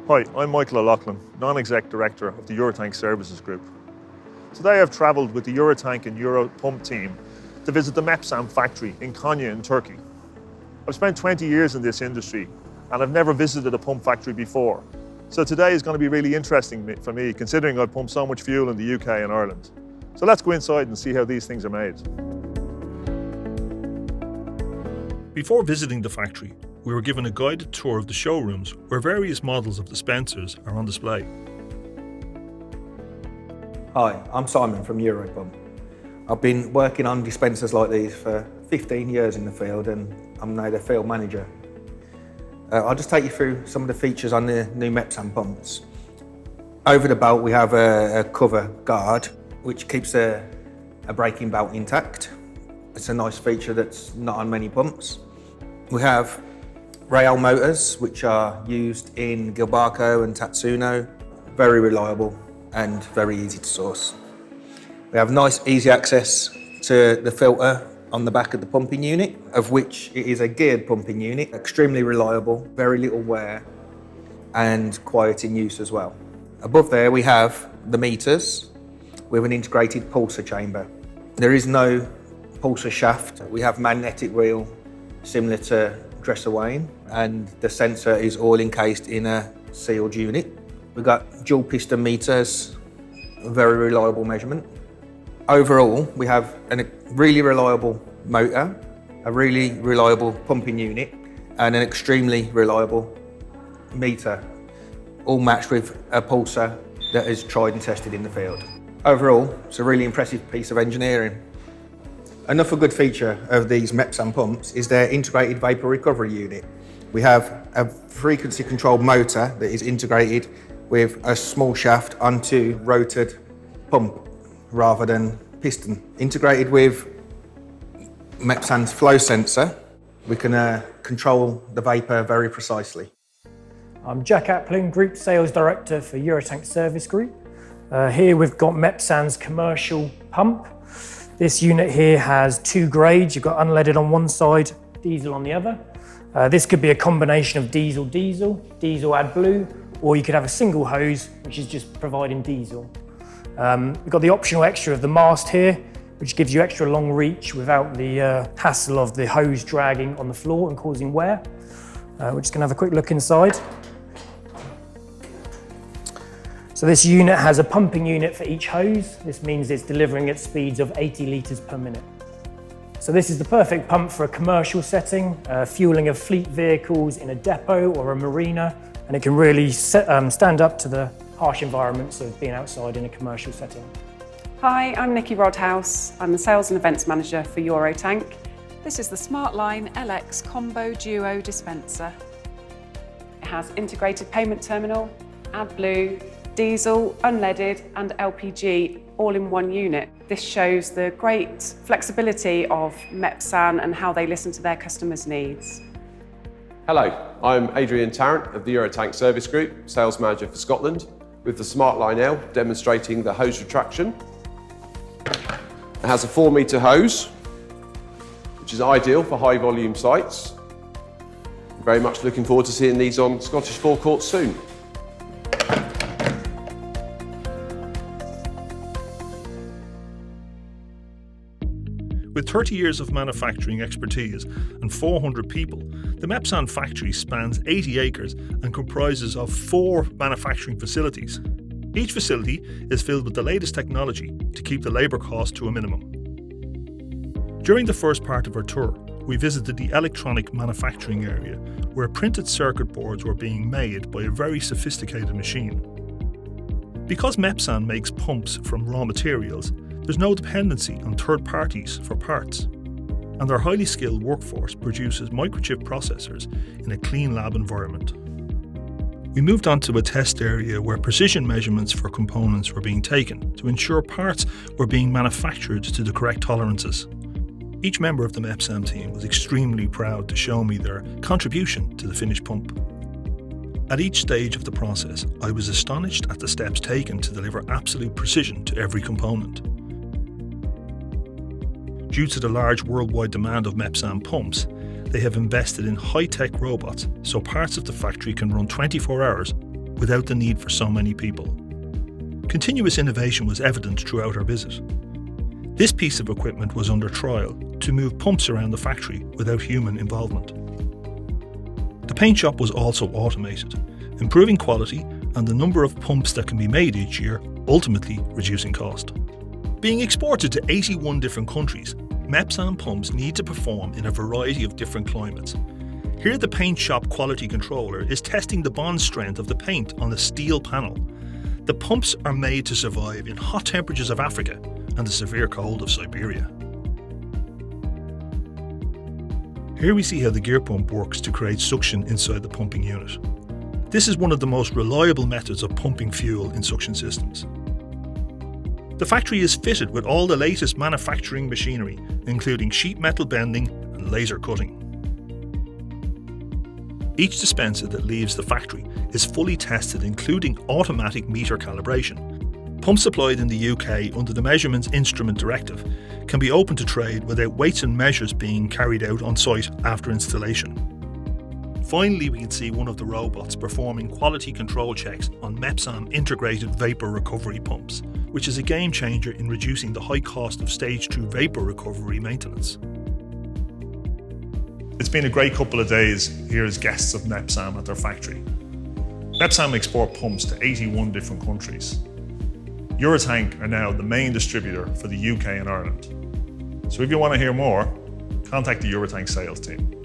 Hi, I'm Michael O'Loughlin, Non-Exec Director of the Europump Services Group. Today I've travelled with the Eurotank and Europump team to visit the Mepsan factory in Konya in Turkey. I've spent 20 years in this industry and I've never visited a pump factory before. So today is going to be really interesting for me, considering I've pumped so much fuel in the UK and Ireland. So let's go inside and see how these things are made. Before visiting the factory, we were given a guided tour of the showrooms where various models of dispensers are on display. Hi, I'm Simon from Europump. I've been working on dispensers like these for 15 years in the field and I'm now the field manager. I'll just take you through some of the features on the new Mepsan pumps. Over the belt we have a cover guard which keeps a braking belt intact. It's a nice feature that's not on many pumps. We have rail motors which are used in Gilbarco and Tatsuno. Very reliable and very easy to source. We have nice easy access to the filter on the back of the pumping unit, of which it is a geared pumping unit, extremely reliable, very little wear and quiet in use as well. Above there we have the meters with an integrated pulsar chamber. There is no pulsar shaft. We have magnetic reel similar to dresser weighing and the sensor is all encased in a sealed unit. We've got dual piston meters, very reliable measurement. Overall, we have a really reliable motor, a really reliable pumping unit, and an extremely reliable meter, all matched with a pulsar that is tried and tested in the field. Overall, it's a really impressive piece of engineering. Another good feature of these Mepsan pumps is their integrated vapor recovery unit. We have a frequency controlled motor that is integrated with a small shaft onto rotored pump rather than piston. Integrated with Mepsan's flow sensor, we can control the vapor very precisely. I'm Jack Applin, Group Sales Director for Eurotank Service Group. Here we've got Mepsan's commercial pump. This unit here has two grades. You've got unleaded on one side, diesel on the other. This could be a combination of diesel, add blue, or you could have a single hose, which is just providing diesel. We've got the optional extra of the mast here, which gives you extra long reach without the hassle of the hose dragging on the floor and causing wear. We're just gonna have a quick look inside. So this unit has a pumping unit for each hose. This means it's delivering at speeds of 80 litres per minute. So this is the perfect pump for a commercial setting, fueling of fleet vehicles in a depot or a marina, and it can really stand up to the harsh environments of being outside in a commercial setting. Hi, I'm Nikki Rodhouse. I'm the Sales and Events Manager for Eurotank. This is the SmartLine LX Combo Duo Dispenser. It has integrated payment terminal, AdBlue, diesel, unleaded and LPG all in one unit. This shows the great flexibility of Mepsan and how they listen to their customers' needs. Hello, I'm Adrian Tarrant of the Eurotank Service Group, Sales Manager for Scotland, with the SmartLine L demonstrating the hose retraction. It has a 4-metre hose, which is ideal for high volume sites. I'm very much looking forward to seeing these on Scottish forecourts soon. With 30 years of manufacturing expertise and 400 people, the Mepsan factory spans 80 acres and comprises of 4 manufacturing facilities. Each facility is filled with the latest technology to keep the labour cost to a minimum. During the first part of our tour, we visited the electronic manufacturing area where printed circuit boards were being made by a very sophisticated machine. Because Mepsan makes pumps from raw materials, there's no dependency on third parties for parts, and their highly skilled workforce produces microchip processors in a clean lab environment. We moved on to a test area where precision measurements for components were being taken to ensure parts were being manufactured to the correct tolerances. Each member of the Mepsan team was extremely proud to show me their contribution to the finished pump. At each stage of the process, I was astonished at the steps taken to deliver absolute precision to every component. Due to the large worldwide demand of Mepsan pumps, they have invested in high-tech robots so parts of the factory can run 24 hours without the need for so many people. Continuous innovation was evident throughout our visit. This piece of equipment was under trial to move pumps around the factory without human involvement. The paint shop was also automated, improving quality and the number of pumps that can be made each year, ultimately reducing cost. Being exported to 81 different countries, Mepsan pumps need to perform in a variety of different climates. Here the paint shop quality controller is testing the bond strength of the paint on the steel panel. The pumps are made to survive in hot temperatures of Africa and the severe cold of Siberia. Here we see how the gear pump works to create suction inside the pumping unit. This is one of the most reliable methods of pumping fuel in suction systems. The factory is fitted with all the latest manufacturing machinery, including sheet metal bending and laser cutting. Each dispenser that leaves the factory is fully tested, including automatic meter calibration. Pumps supplied in the UK under the Measurements Instrument Directive can be open to trade without weights and measures being carried out on site after installation. Finally, we can see one of the robots performing quality control checks on Mepsan integrated vapour recovery pumps, which is a game changer in reducing the high cost of stage 2 vapour recovery maintenance. It's been a great couple of days here as guests of Mepsan at their factory. Mepsan export pumps to 81 different countries. Eurotank are now the main distributor for the UK and Ireland. So if you want to hear more, contact the Eurotank sales team.